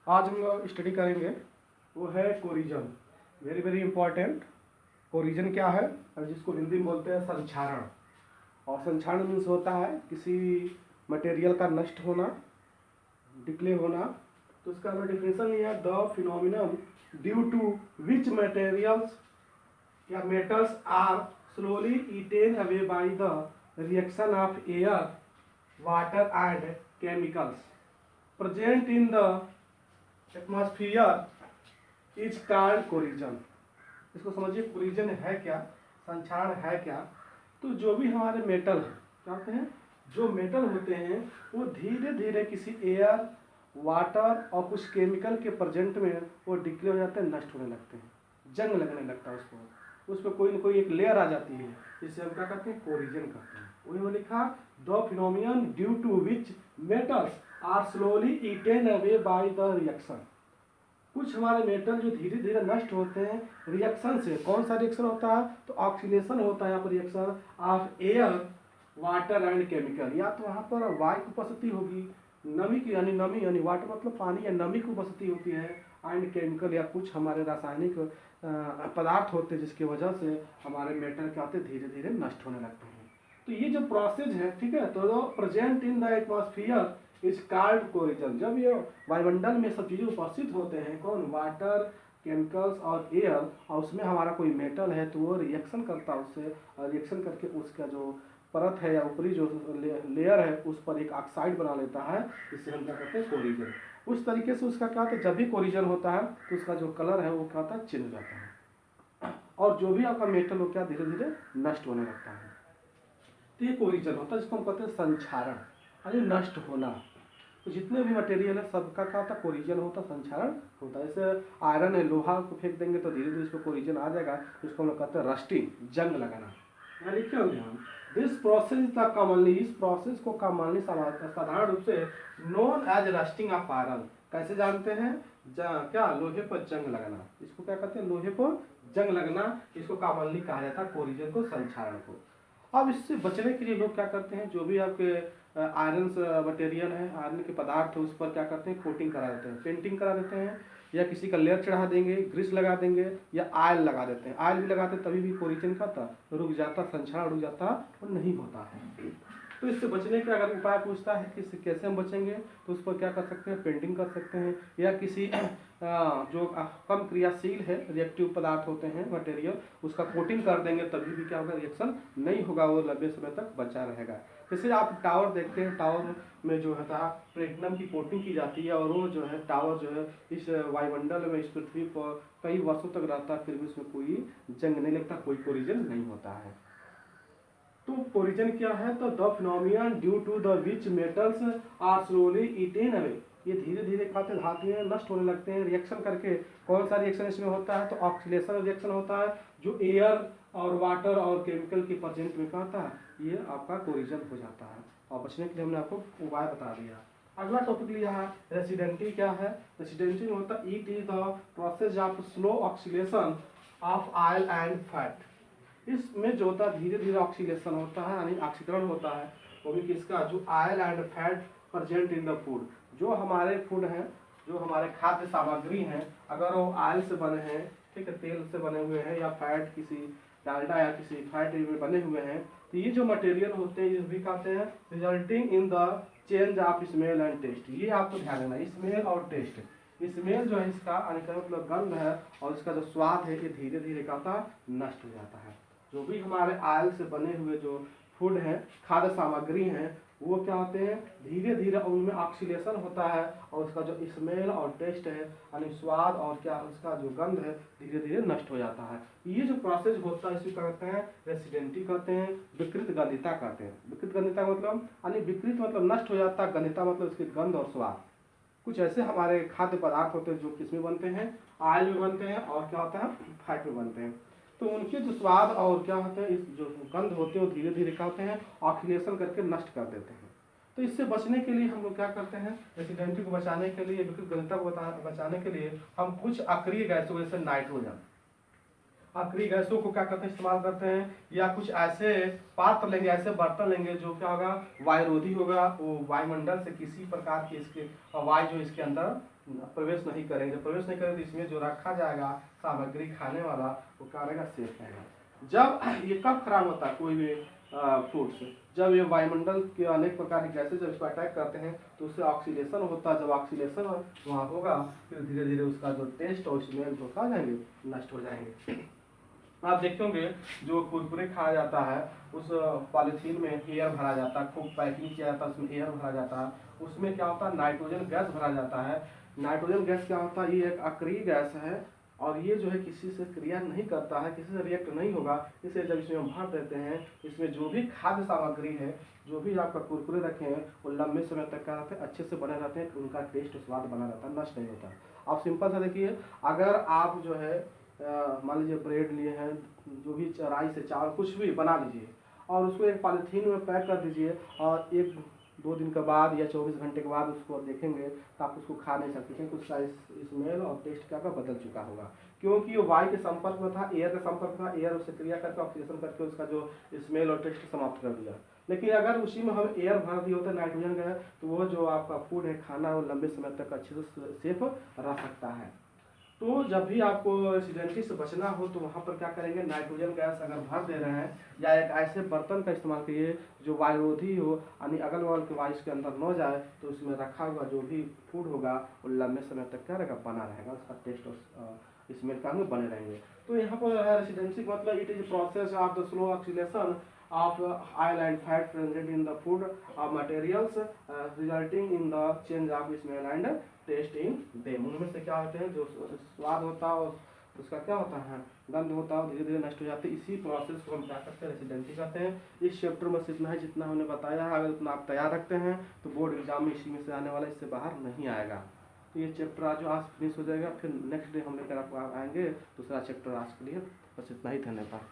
आज हम लोग स्टडी करेंगे वो है corrosion. Very very important. Corrosion क्या है और जिसको हिंदी में बोलते हैं संक्षारण। और संक्षारण मीन्स होता है किसी मटेरियल का नष्ट होना, डिक्ले होना। तो इसका डेफिनेशन ये है, the phenomenon due to which materials या metals are slowly eaten away by the reaction of air, water and chemicals present in the atmosphere is called corrosion. इसको समझिए, कोरिजन है क्या, संक्षारण है क्या। तो जो भी हमारे मेटल हैं, क्या होते हैं, जो मेटल होते हैं वो धीरे धीरे किसी एयर, वाटर और कुछ केमिकल के प्रेजेंट में वो डिक्ले हो जाते हैं, नष्ट होने लगते हैं, जंग लगने लगता है उसको, उस पर कोई ना कोई एक लेयर आ जाती है, जिससे हम क्या करते हैं, कोरिजन करते हैं। वही वो लिखा, the phenomenon due to which metals are slowly eaten away by the reaction. कुछ हमारे मेटल जो धीरे धीरे नष्ट होते हैं रिएक्शन से। कौन सा रिएक्शन होता है, तो ऑक्सीडेशन होता है यहाँ पर, reaction of air, water and chemical. या तो वहाँ पर वायु की उपस्थिति होगी, नमी की यानी नमी यानी वाटर मतलब पानी या नमी की उपस्थिति होती है, एंड केमिकल या कुछ हमारे रासायनिक पदार्थ होते हैं जिसकी वजह से हमारे मेटल क्या होते हैं, धीरे धीरे नष्ट होने लगते हैं। तो ये जो प्रोसेस है, ठीक है, तो present in the atmosphere is called corrosion. जब ये वायुमंडल में सब चीज़ें उपस्थित होते हैं, कौन, वाटर, केमिकल्स और एयर, और उसमें हमारा कोई मेटल है तो वो रिएक्शन करता है उससे, और रिएक्शन करके उसका जो परत है या ऊपरी जो लेयर है उस पर एक ऑक्साइड बना लेता है, जिससे हम क्या कहते हैं, कोरिजन। उस तरीके से उसका क्या होता है, जब भी कोरिजन होता है तो उसका जो कलर है वो क्या होता है, चेंज हो जाता है, और जो भी आपका मेटल हो क्या धीरे धीरे नष्ट होने लगता है। तो ये कोरिजन होता है, जिसको हम कहते हैं संक्षारण, यानी नष्ट होना। तो जितने भी मटेरियल है सबका क्या होता है, कोरिजन होता है, संक्षारण होता है। जैसे आयरन है, लोहा को फेंक देंगे तो धीरे धीरे इसको कोरिजन आ जाएगा, इसको हम लोग कहते हैं रस्टिंग, जंग लगाना। यहाँ लिखे होंगे हम, दिस प्रोसेस द कॉमनली, इस प्रोसेस को कॉमनली साधारण रूप से known as rusting of iron. कैसे जानते हैं, क्या, लोहे पर जंग लगना, इसको क्या कहते हैं, लोहे पर जंग लगना, इसको कॉमनली कहा जाता है कोरिजन को, संक्षारण को। अब इससे बचने के लिए लोग क्या करते हैं, जो भी आपके आयरन मटेरियल है, आयरन के पदार्थ है, उस पर क्या करते हैं, कोटिंग करा देते हैं, पेंटिंग करा देते हैं, या किसी का लेयर चढ़ा देंगे, ग्रीस लगा देंगे, या आयल लगा देते हैं। आयल भी लगाते हैं तभी भी कोरिजन का था रुक जाता, संक्षारण रुक जाता और नहीं होता है। तो इससे बचने के अगर उपाय पूछता है कि इससे कैसे हम बचेंगे, तो उस पर क्या कर सकते हैं, पेंटिंग कर सकते हैं, या किसी जो कम क्रियाशील है, रिएक्टिव पदार्थ होते हैं मटेरियल, उसका कोटिंग कर देंगे, तभी भी क्या होगा, रिएक्शन नहीं होगा, वो लंबे समय तक बचा रहेगा। जैसे आप टावर देखते हैं, टावर में जो है प्लेटिनम की कोटिंग की जाती है, और वो जो है टावर जो है इस वायुमंडल में, इस पृथ्वी पर कई वर्षों तक रहता है, फिर भी उसमें कोई जंग नहीं लगता, कोई कोरिजन नहीं होता है। तो कोरिजन क्या है, तो the phenomenon due to the which metals are slowly eaten away, ये धीरे धीरे खाते धातुएं नष्ट होने लगते हैं रिएक्शन करके। कौन सा रिएक्शन इसमें होता है, तो ऑक्सीडेशन रिएक्शन होता है, जो एयर और वाटर और केमिकल के प्रेजेंट में क्या होता है, ये आपका कोरिजन हो जाता है। और बचने के लिए हमने आपको उपाय बता दिया। अगला टॉपिक लिया है रेसिडेंटी। क्या है, रेसिडेंटी में होता है, it is the process of slow oxidation of oil and fat. इसमें जो होता है धीरे धीरे ऑक्सीडेशन होता है, यानी ऑक्सीकरण होता है, वो भी किसका, जो oil and fat present in the food. जो हमारे फूड हैं, जो हमारे खाद्य सामग्री हैं, अगर वो ऑयल से बने हैं, ठीक है, तेल से बने हुए हैं, या फैट किसी डालडा या किसी फैट में बने हुए हैं, तो ये जो मटेरियल होते हैं ये भी कहते हैं resulting in the change of smell and taste. ये आपको ध्यान देना, स्मेल और टेस्ट। स्मेल जो है इसका मतलब गंध है, और इसका जो स्वाद है ये धीरे धीरे क्या होता है, नष्ट हो जाता है। जो भी हमारे ऑयल से बने हुए जो फूड हैं, खाद्य सामग्री हैं, वो क्या होते हैं, धीरे धीरे उनमें ऑक्सीडेशन होता है, और उसका जो स्मेल और टेस्ट है, यानी स्वाद और क्या उसका जो गंध है, धीरे धीरे नष्ट हो जाता है। ये जो प्रोसेस होता है इसे क्या कहते हैं, रेसिडेंटी कहते हैं, विकृत गंधिता कहते हैं। विकृत गंधिता मतलब, यानी विकृत मतलब नष्ट हो जाता है, गंधिता मतलब इसके गंध और स्वाद। कुछ ऐसे हमारे खाद्य पदार्थ होते हैं जो किसमें बनते हैं, ऑयल में बनते हैं, और क्या होता है, फैट में बनते हैं। तो उनके जो स्वाद और क्या होते हैं, इस जो गंध होते हैं वो धीरे धीरे क्या होते हैं, ऑक्सीडेशन करके नष्ट कर देते हैं। तो इससे बचने के लिए हम लोग क्या करते हैं, रेसिडेंटी को बचाने के लिए, विकृत गंधिता को बचाने के लिए हम कुछ अक्रिय गैसों जैसे नाइट्रोजन, अक्रिय गैसों को क्या करते हैं, इस्तेमाल करते हैं, या कुछ ऐसे पात्र लेंगे, ऐसे बर्तन लेंगे जो क्या होगा, वायुरोधी होगा, वो वायुमंडल से किसी प्रकार की इसके वायु जो इसके अंदर प्रवेश नहीं करेंगे। प्रवेश नहीं करेंगे तो इसमें जो रखा जाएगा सामग्री खाने वाला वो क्या रहेगा, सेफ रहेगा। जब ये कब खराब होता है कोई भी फूड्स, जब ये वायुमंडल के अनेक प्रकार की गैसेज जब इसको अटैक करते हैं तो उससे ऑक्सीडेशन होता है। जब ऑक्सीडेशन वहाँ होगा फिर धीरे धीरे उसका जो टेस्ट और स्मेल तो खा जाएंगे, नष्ट हो जाएंगे। आप देखे होंगे जो कुरकुरे खाया जाता है उस पॉलीथीन में एयर भरा जाता है, खूब पैकिंग किया जाता है, उसमें एयर भरा जाता है, उसमें क्या होता है, नाइट्रोजन गैस भरा जाता है। नाइट्रोजन गैस क्या होता है, ये एक अक्रिय गैस है और ये जो है किसी से क्रिया नहीं करता है, किसी से रिएक्ट नहीं होगा। इसलिए जब इसमें भर देते हैं, इसमें जो भी खाद्य सामग्री है, जो भी आपका कुरकुरे रखे हैं वो लंबे समय तक क्या रहते हैं, अच्छे से बने रहते हैं, उनका टेस्ट स्वाद बना रहता है, नष्ट नहीं होता। आप सिंपल सा देखिए, अगर आप जो है मान लीजिए ब्रेड लिए हैं, जो भी राई से चावल कुछ भी बना लीजिए और उसको एक पॉलीथीन में पैक कर दीजिए और 1-2 दिन के बाद या 24 घंटे के बाद उसको देखेंगे तो आप उसको खा नहीं सकते, क्योंकि उसका स्मेल और टेस्ट क्या बदल चुका होगा, क्योंकि वो वायु के संपर्क में था, एयर के संपर्क में था, एयर उससे क्रिया करके ऑक्सीडेशन करके उसका जो स्मेल और टेस्ट समाप्त कर दिया। लेकिन अगर उसी में हम एयर भर दिए होते नाइट्रोजन का, तो वो जो आपका फूड है, खाना, वो लंबे समय तक अच्छे से सेफ रह सकता है। तो जब भी आपको एसिडेंटी से बचना हो तो वहाँ पर क्या करेंगे, नाइट्रोजन गैस अगर भर दे रहे हैं या एक ऐसे बर्तन का इस्तेमाल करिए जो वायुरोधी हो, यानी अगल बगल के वायु के अंदर न जाए, तो उसमें रखा हुआ जो भी फूड होगा वो लंबे समय तक क्या रहेगा, बना रहेगा, उसका टेस्ट और स्मेल का में बने रहेंगे। तो यहाँ पर है रेसिडेंसी मतलब it is process of the slow oxidation of oil and fat present in the food materials resulting in the change of smell and taste in them। उनमें से क्या होते हैं, जो स्वाद होता है और उसका क्या होता है, गंध होता है, धीरे धीरे नष्ट हो जाते हैं। इसी प्रोसेस को हम क्या करते हैं, रेसिडेंसी कहते हैं। इस चैप्टर में इतना है जितना हमने बताया है, अगर उतना आप तैयार रखते हैं तो बोर्ड एग्जाम में इसी में से आने वाला, इससे बाहर नहीं आएगा। तो ये चैप्टर आज फिनिश हो जाएगा, फिर नेक्स्ट डे हम लेकर आपको आएंगे दूसरा चैप्टर। आज के लिए बस इतना ही, धन्यवाद।